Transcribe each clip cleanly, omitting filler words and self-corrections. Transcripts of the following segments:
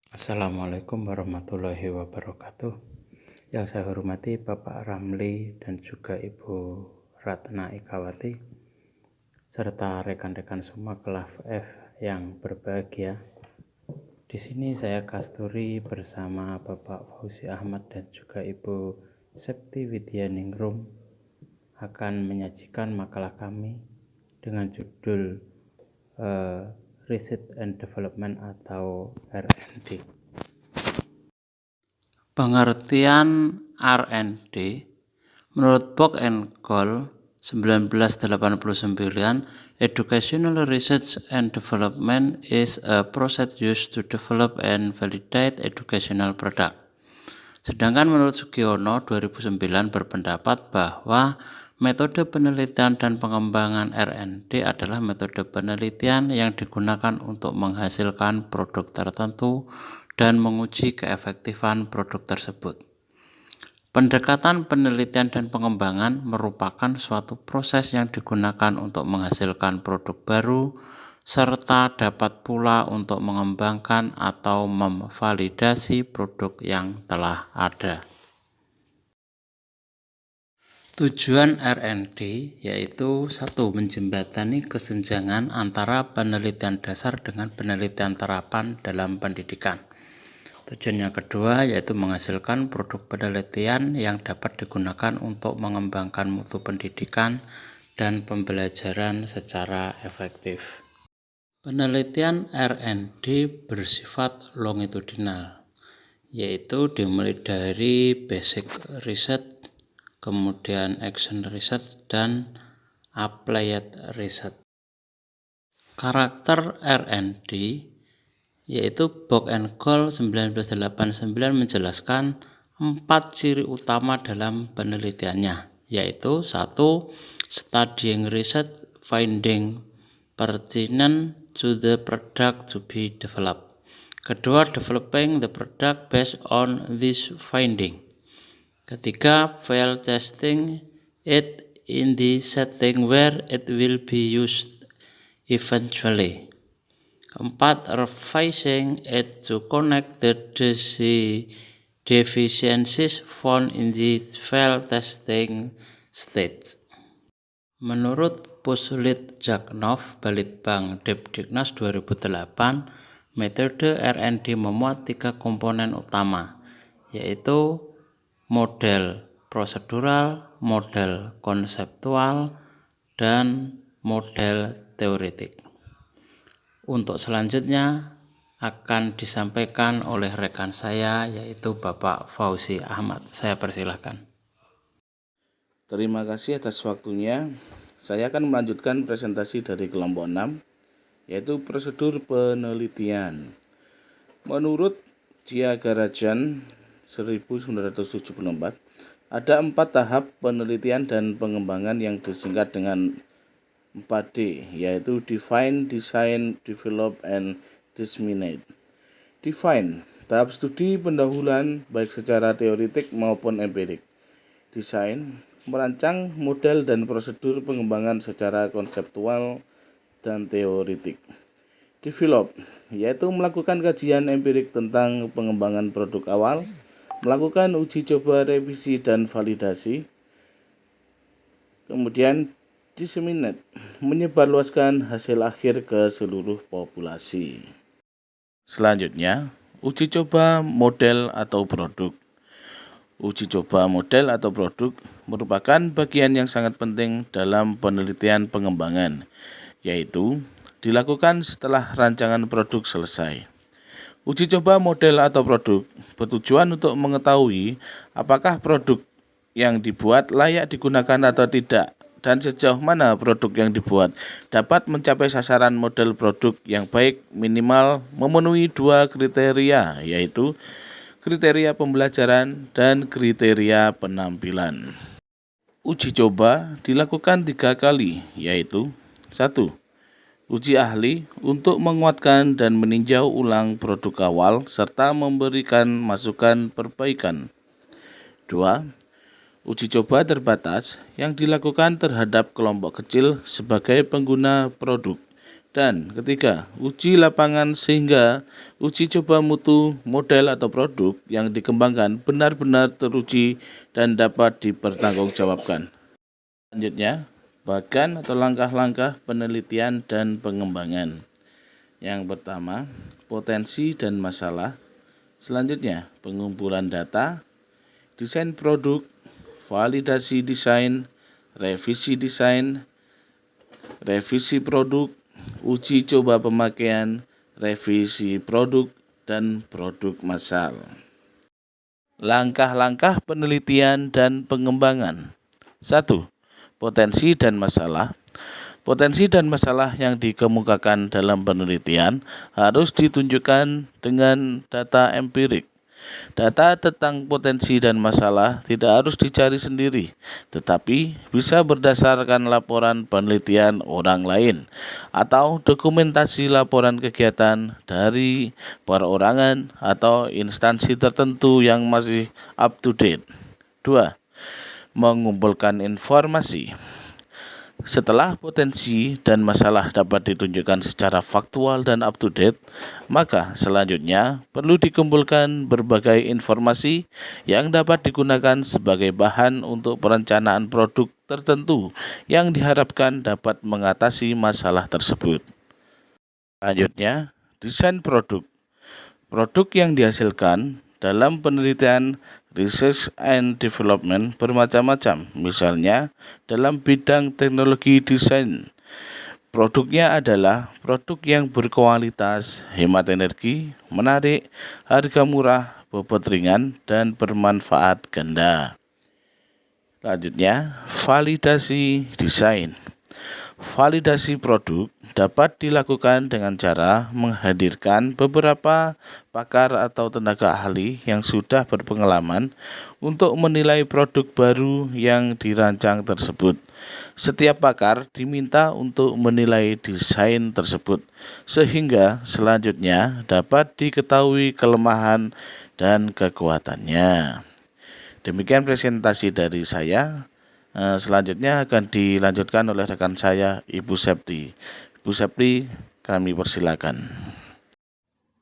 Assalamualaikum warahmatullahi wabarakatuh. Yang saya hormati Bapak Ramli dan juga Ibu Ratna Ikawati, serta rekan-rekan semua kelas F yang berbahagia. Di sini saya Kasturi bersama Bapak Fauzi Ahmad dan juga Ibu Septi Widyaningrum akan menyajikan makalah kami dengan judul Research and Development atau R&D. Pengertian R&D menurut Bock and Cole 1989, Educational Research and Development is a process used to develop and validate educational product. Sedangkan menurut Sugiono 2009 berpendapat bahwa metode penelitian dan pengembangan R&D adalah metode penelitian yang digunakan untuk menghasilkan produk tertentu dan menguji keefektifan produk tersebut. Pendekatan penelitian dan pengembangan merupakan suatu proses yang digunakan untuk menghasilkan produk baru, serta dapat pula untuk mengembangkan atau memvalidasi produk yang telah ada. Tujuan R&D yaitu 1. Menjembatani kesenjangan antara penelitian dasar dengan penelitian terapan dalam pendidikan. Tujuan yang kedua yaitu menghasilkan produk penelitian yang dapat digunakan untuk mengembangkan mutu pendidikan dan pembelajaran secara efektif. Penelitian R&D bersifat longitudinal, yaitu dimulai dari basic research, kemudian action research, dan applied research. Karakter R&D yaitu Bock and Cole 1989 menjelaskan 4 ciri utama dalam penelitiannya, yaitu 1. Studying research finding pertinent to the product to be developed. Kedua, developing the product based on this finding. Ketiga, fail testing it in the setting where it will be used eventually. Keempat, revising it to connect the deficiencies found in the fail testing stage. Menurut Pusulit-Jaknov, Balitbank Depdiknas 2008, metode R&D memuat 3 komponen utama, yaitu model prosedural, model konseptual, dan model teoretik. Untuk selanjutnya akan disampaikan oleh rekan saya yaitu Bapak Fauzi Ahmad. Saya persilahkan. Terima kasih atas waktunya. Saya akan melanjutkan presentasi dari kelompok 6, yaitu prosedur penelitian. Menurut Tyagarajan 1974, ada 4 tahap penelitian dan pengembangan yang disingkat dengan 4D, yaitu Define, Design, Develop, and Disseminate. Define, tahap studi pendahuluan baik secara teoretik maupun empirik. Design, merancang model dan prosedur pengembangan secara konseptual dan teoretik. Develop, yaitu melakukan kajian empirik tentang pengembangan produk awal, melakukan uji coba, revisi, dan validasi. Kemudian disseminate, menyebarluaskan hasil akhir ke seluruh populasi. Selanjutnya, uji coba model atau produk. Uji coba model atau produk merupakan bagian yang sangat penting dalam penelitian pengembangan, yaitu dilakukan setelah rancangan produk selesai. Uji coba model atau produk bertujuan untuk mengetahui apakah produk yang dibuat layak digunakan atau tidak, dan sejauh mana produk yang dibuat dapat mencapai sasaran model produk yang baik minimal memenuhi 2 kriteria, yaitu kriteria pembelajaran dan kriteria penampilan. Uji coba dilakukan 3 kali, yaitu 1. Uji ahli untuk menguatkan dan meninjau ulang produk awal serta memberikan masukan perbaikan. 2. Uji coba terbatas yang dilakukan terhadap kelompok kecil sebagai pengguna produk. Dan ketiga, uji lapangan sehingga uji coba mutu, model atau produk yang dikembangkan benar-benar teruji dan dapat dipertanggungjawabkan. Selanjutnya, bagan atau langkah-langkah penelitian dan pengembangan. Yang pertama, potensi dan masalah. Selanjutnya, pengumpulan data, desain produk, validasi desain, revisi desain, revisi produk, uji coba pemakaian, revisi produk, dan produk massal. Langkah-langkah penelitian dan pengembangan. 1. Potensi dan masalah. Potensi dan masalah yang dikemukakan dalam penelitian harus ditunjukkan dengan data empirik. Data tentang potensi dan masalah tidak harus dicari sendiri, tetapi bisa berdasarkan laporan penelitian orang lain atau dokumentasi laporan kegiatan dari perorangan atau instansi tertentu yang masih up to date. 2. Mengumpulkan informasi. Setelah potensi dan masalah dapat ditunjukkan secara faktual dan up to date, maka selanjutnya perlu dikumpulkan berbagai informasi yang dapat digunakan sebagai bahan untuk perencanaan produk tertentu yang diharapkan dapat mengatasi masalah tersebut. Selanjutnya, desain produk. Produk yang dihasilkan dalam penelitian research and development bermacam-macam, misalnya dalam bidang teknologi desain. Produknya adalah produk yang berkualitas, hemat energi, menarik, harga murah, bobot ringan, dan bermanfaat ganda. Selanjutnya, validasi desain. Validasi produk dapat dilakukan dengan cara menghadirkan beberapa pakar atau tenaga ahli yang sudah berpengalaman untuk menilai produk baru yang dirancang tersebut. Setiap pakar diminta untuk menilai desain tersebut, sehingga selanjutnya dapat diketahui kelemahan dan kekuatannya. Demikian presentasi dari saya. Selanjutnya akan dilanjutkan oleh rekan saya, Ibu Septi. Ibu Septi, kami persilakan.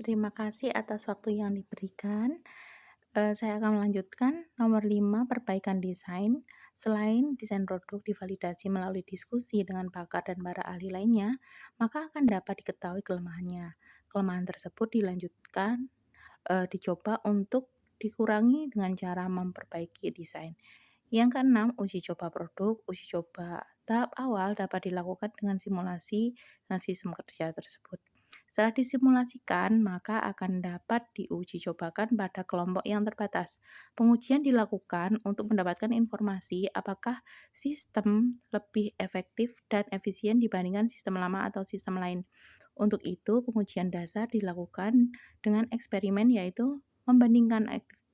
Terima kasih atas waktu yang diberikan. Saya akan melanjutkan nomor 5, perbaikan desain. Selain desain produk divalidasi melalui diskusi dengan pakar dan para ahli lainnya, maka akan dapat diketahui kelemahannya. Kelemahan tersebut dicoba untuk dikurangi dengan cara memperbaiki desain. Yang keenam, uji coba produk. Uji coba tahap awal dapat dilakukan dengan simulasi dengan sistem kerja tersebut. Setelah disimulasikan, maka akan dapat diuji cobakan pada kelompok yang terbatas. Pengujian dilakukan untuk mendapatkan informasi apakah sistem lebih efektif dan efisien dibandingkan sistem lama atau sistem lain. Untuk itu, pengujian dasar dilakukan dengan eksperimen, yaitu membandingkan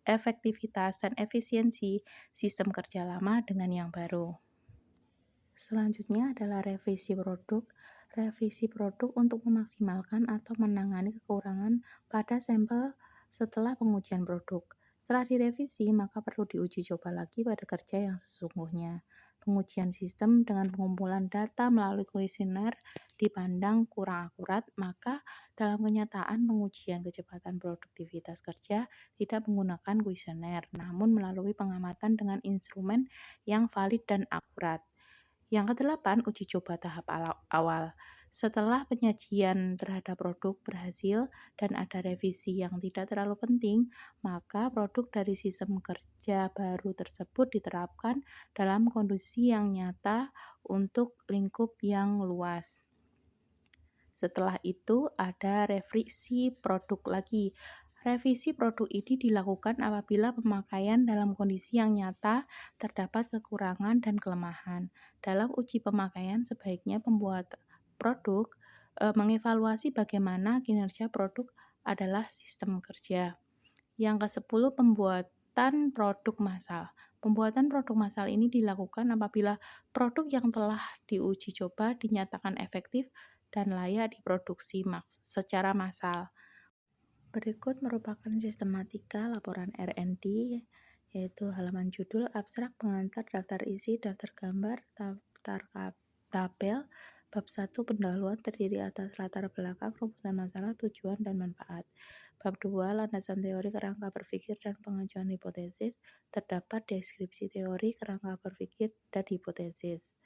efektivitas dan efisiensi sistem kerja lama dengan yang baru. Selanjutnya adalah revisi produk. Revisi produk untuk memaksimalkan atau menangani kekurangan pada sampel setelah pengujian produk. Setelah direvisi, maka perlu diuji coba lagi pada kerja yang sesungguhnya. Pengujian sistem dengan pengumpulan data melalui kuesioner dipandang kurang akurat, maka dalam kenyataan pengujian kecepatan produktivitas kerja tidak menggunakan kuesioner, namun melalui pengamatan dengan instrumen yang valid dan akurat. Yang kedelapan, uji coba tahap awal. Setelah penyajian terhadap produk berhasil dan ada revisi yang tidak terlalu penting, maka produk dari sistem kerja baru tersebut diterapkan dalam kondisi yang nyata untuk lingkup yang luas. Setelah itu ada revisi produk lagi. Revisi produk ini dilakukan apabila pemakaian dalam kondisi yang nyata terdapat kekurangan dan kelemahan. Dalam uji pemakaian, sebaiknya pembuat produk mengevaluasi bagaimana kinerja produk adalah sistem kerja. Yang ke-10, pembuatan produk massal. Pembuatan produk massal ini dilakukan apabila produk yang telah diuji coba dinyatakan efektif dan layak diproduksi secara massal. Berikut merupakan sistematika laporan R&D, yaitu halaman judul, abstrak, pengantar, daftar isi, daftar gambar, daftar tabel, Bab 1 pendahuluan terdiri atas latar belakang, rumusan masalah, tujuan, dan manfaat. Bab 2 landasan teori, kerangka berpikir, dan pengajuan hipotesis. Terdapat deskripsi teori, kerangka berpikir, dan hipotesis.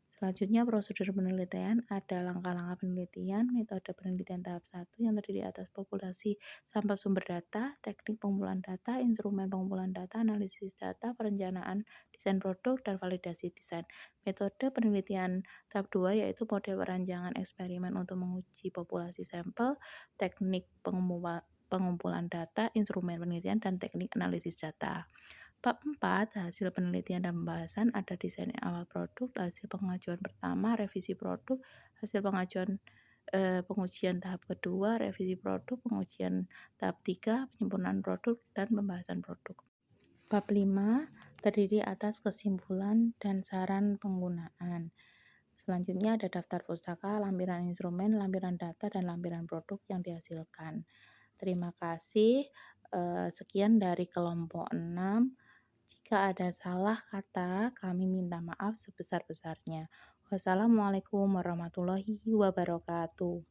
Selanjutnya prosedur penelitian, ada langkah-langkah penelitian, metode penelitian tahap 1 yang terdiri atas populasi sampel sumber data, teknik pengumpulan data, instrumen pengumpulan data, analisis data, perencanaan desain produk, dan validasi desain. Metode penelitian tahap 2 yaitu model perancangan eksperimen untuk menguji populasi sampel, teknik pengumpulan data, instrumen penelitian, dan teknik analisis data. Bab 4, hasil penelitian dan pembahasan, ada desain awal produk, hasil pengajuan pertama, revisi produk, hasil pengujian tahap kedua, revisi produk, pengujian tahap 3, penyempurnaan produk, dan pembahasan produk. Bab 5, terdiri atas kesimpulan dan saran penggunaan. Selanjutnya ada daftar pustaka, lampiran instrumen, lampiran data, dan lampiran produk yang dihasilkan. Terima kasih. Sekian dari kelompok 6. Jika ada salah kata, kami minta maaf sebesar-besarnya. Wassalamualaikum warahmatullahi wabarakatuh.